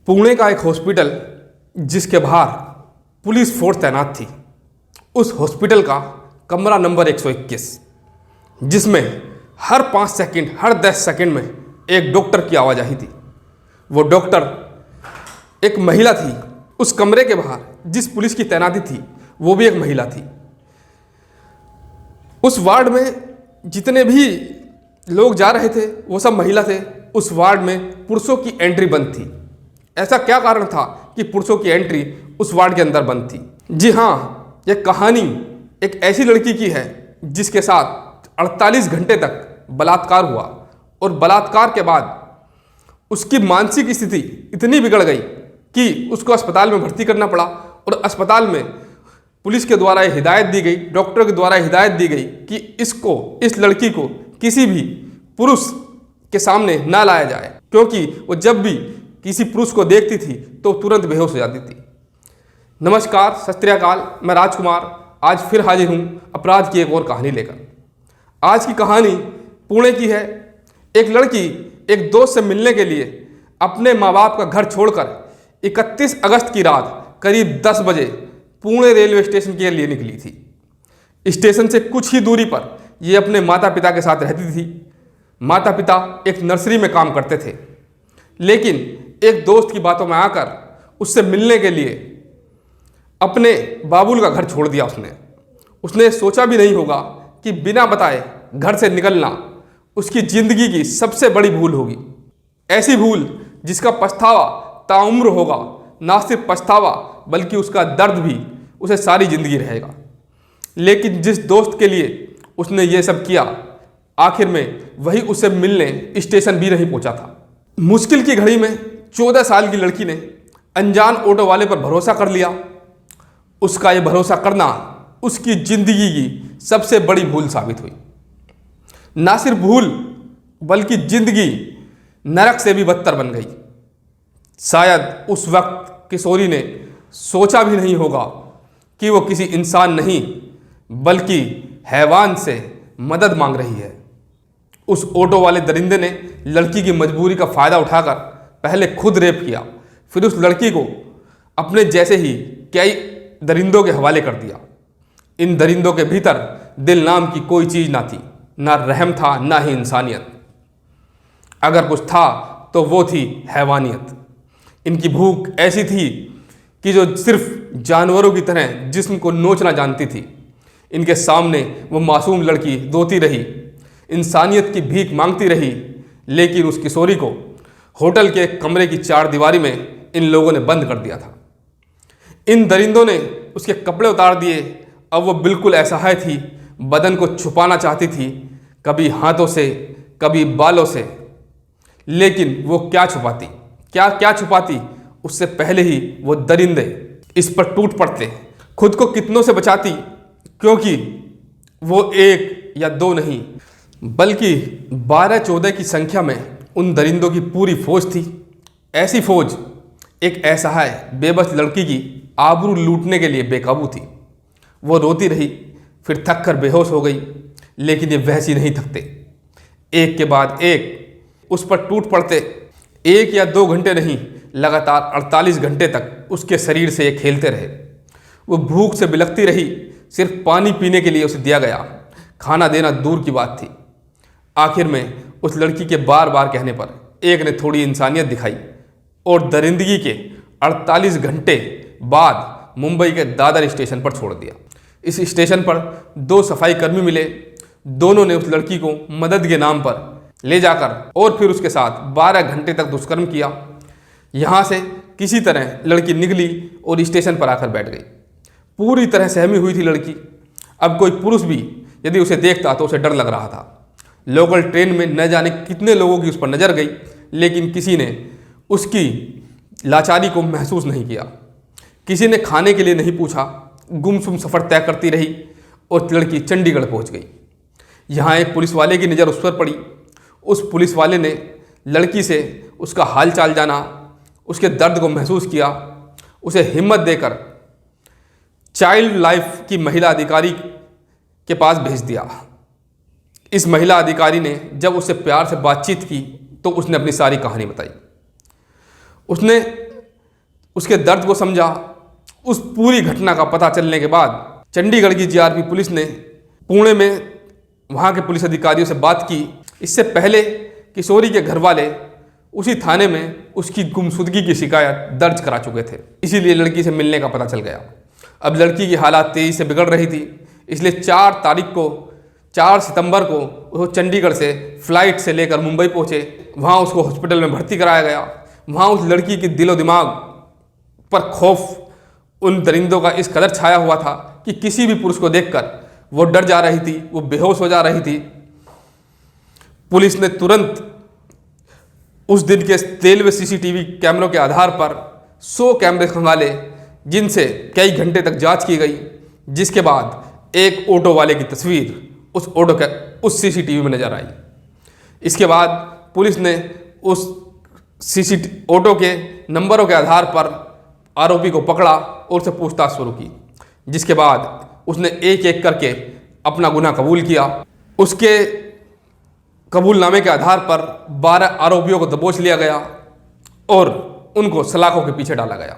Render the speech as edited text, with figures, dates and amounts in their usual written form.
पुणे का एक हॉस्पिटल जिसके बाहर पुलिस फोर्स तैनात थी, उस हॉस्पिटल का कमरा नंबर 121, जिसमें हर 5 सेकंड हर 10 सेकंड में एक डॉक्टर की आवाज़ आई थी। वो डॉक्टर एक महिला थी। उस कमरे के बाहर जिस पुलिस की तैनाती थी वो भी एक महिला थी। उस वार्ड में जितने भी लोग जा रहे थे वो सब महिला थे। उस वार्ड में पुरुषों की एंट्री बंद थी। ऐसा क्या कारण था कि पुरुषों की एंट्री उस वार्ड के अंदर बंद थी? जी हाँ, यह कहानी एक ऐसी लड़की की है जिसके साथ 48 घंटे तक बलात्कार हुआ और बलात्कार के बाद उसकी मानसिक स्थिति इतनी बिगड़ गई कि उसको अस्पताल में भर्ती करना पड़ा। और अस्पताल में पुलिस के द्वारा हिदायत दी गई, डॉक्टर के द्वारा हिदायत दी गई कि इस लड़की को किसी भी पुरुष के सामने ना लाया जाए, क्योंकि वो जब भी किसी पुरुष को देखती थी तो तुरंत बेहोश हो जाती थी। नमस्कार, सत श्री अकाल, मैं राजकुमार आज फिर हाजिर हूँ अपराध की एक और कहानी लेकर। आज की कहानी पुणे की है। एक लड़की एक दोस्त से मिलने के लिए अपने माँ बाप का घर छोड़कर 31 अगस्त की रात करीब 10 बजे पुणे रेलवे स्टेशन के लिए निकली थी। स्टेशन से कुछ ही दूरी पर ये अपने माता पिता के साथ रहती थी। माता पिता एक नर्सरी में काम करते थे, लेकिन एक दोस्त की बातों में आकर उससे मिलने के लिए अपने बाबुल का घर छोड़ दिया। उसने सोचा भी नहीं होगा कि बिना बताए घर से निकलना उसकी ज़िंदगी की सबसे बड़ी भूल होगी। ऐसी भूल जिसका पछतावा ताउम्र होगा। ना सिर्फ पछतावा बल्कि उसका दर्द भी उसे सारी ज़िंदगी रहेगा। लेकिन जिस दोस्त के लिए उसने ये सब किया, आखिर में वही उससे मिलने स्टेशन भी नहीं पहुंचा था। मुश्किल की घड़ी में 14 साल की लड़की ने अनजान ऑटो वाले पर भरोसा कर लिया। उसका ये भरोसा करना उसकी ज़िंदगी की सबसे बड़ी भूल साबित हुई। ना सिर्फ भूल बल्कि ज़िंदगी नरक से भी बदतर बन गई। शायद उस वक्त किशोरी ने सोचा भी नहीं होगा कि वो किसी इंसान नहीं बल्कि हैवान से मदद मांग रही है। उस ऑटो वाले दरिंदे ने लड़की की मजबूरी का फ़ायदा उठाकर पहले खुद रेप किया, फिर उस लड़की को अपने जैसे ही कई दरिंदों के हवाले कर दिया। इन दरिंदों के भीतर दिल नाम की कोई चीज़ ना थी, ना रहम था, ना ही इंसानियत। अगर कुछ था तो वो थी हैवानियत। इनकी भूख ऐसी थी कि जो सिर्फ जानवरों की तरह जिस्म को नोचना जानती थी। इनके सामने वो मासूम लड़की रोती रही, इंसानियत की भीख मांगती रही, लेकिन उस किशोरी को होटल के कमरे की 4 दीवारी में इन लोगों ने बंद कर दिया था। इन दरिंदों ने उसके कपड़े उतार दिए। अब वो बिल्कुल असहाय थी, बदन को छुपाना चाहती थी, कभी हाथों से कभी बालों से। लेकिन वो क्या छुपाती, क्या छुपाती? उससे पहले ही वो दरिंदे इस पर टूट पड़ते, खुद को कितनों से बचाती, क्योंकि वो 1 या 2 नहीं बल्कि 12-14 की संख्या में उन दरिंदों की पूरी फौज थी। ऐसी फौज एक असहाय बेबस लड़की की आबरू लूटने के लिए बेकाबू थी। वो रोती रही, फिर थक कर बेहोश हो गई, लेकिन ये वैसी नहीं थकते। एक के बाद एक उस पर टूट पड़ते। 1 या 2 घंटे नहीं, लगातार 48 घंटे तक उसके शरीर से ये खेलते रहे। वो भूख से बिलखती रही, सिर्फ पानी पीने के लिए उसे दिया गया, खाना देना दूर की बात थी। आखिर में उस लड़की के बार बार कहने पर एक ने थोड़ी इंसानियत दिखाई और दरिंदगी के 48 घंटे बाद मुंबई के दादर स्टेशन पर छोड़ दिया। इस स्टेशन पर 2 सफाई कर्मी मिले। दोनों ने उस लड़की को मदद के नाम पर ले जाकर और फिर उसके साथ 12 घंटे तक दुष्कर्म किया। यहाँ से किसी तरह लड़की निकली और स्टेशन पर आकर बैठ गई। पूरी तरह सहमी हुई थी लड़की। अब कोई पुरुष भी यदि उसे देखता तो उसे डर लग रहा था। लोकल ट्रेन में न जाने कितने लोगों की उस पर नज़र गई, लेकिन किसी ने उसकी लाचारी को महसूस नहीं किया। किसी ने खाने के लिए नहीं पूछा। गुमसुम सफ़र तय करती रही और लड़की चंडीगढ़ पहुंच गई। यहाँ एक पुलिस वाले की नज़र उस पर पड़ी। उस पुलिस वाले ने लड़की से उसका हाल चाल जाना, उसके दर्द को महसूस किया, उसे हिम्मत देकर चाइल्ड लाइफ की महिला अधिकारी के पास भेज दिया। इस महिला अधिकारी ने जब उससे प्यार से बातचीत की तो उसने अपनी सारी कहानी बताई। उसने उसके दर्द को समझा। उस पूरी घटना का पता चलने के बाद चंडीगढ़ की जीआरपी पुलिस ने पुणे में वहाँ के पुलिस अधिकारियों से बात की। इससे पहले किशोरी के घर वाले उसी थाने में उसकी गुमशुदगी की शिकायत दर्ज करा चुके थे, इसीलिए लड़की से मिलने का पता चल गया। अब लड़की की हालात तेज़ी से बिगड़ रही थी, इसलिए 4 सितंबर को वो चंडीगढ़ से फ्लाइट से लेकर मुंबई पहुँचे। वहाँ उसको हॉस्पिटल में भर्ती कराया गया। वहाँ उस लड़की के दिलो दिमाग पर खौफ उन दरिंदों का इस कदर छाया हुआ था कि किसी भी पुरुष को देखकर वो डर जा रही थी, वो बेहोश हो जा रही थी। पुलिस ने तुरंत उस दिन के तेल व सीसीटीवी कैमरों के आधार पर 100 कैमरे खंगाले, जिनसे कई घंटे तक जांच की गई, जिसके बाद एक ऑटो वाले की तस्वीर उस सीसीटीवी में नजर आई। इसके बाद पुलिस ने उस ऑटो के नंबरों के आधार पर आरोपी को पकड़ा और उससे पूछताछ शुरू की, जिसके बाद उसने एक एक करके अपना गुनाह कबूल किया। उसके कबूलनामे के आधार पर 12 आरोपियों को दबोच लिया गया और उनको सलाखों के पीछे डाला गया।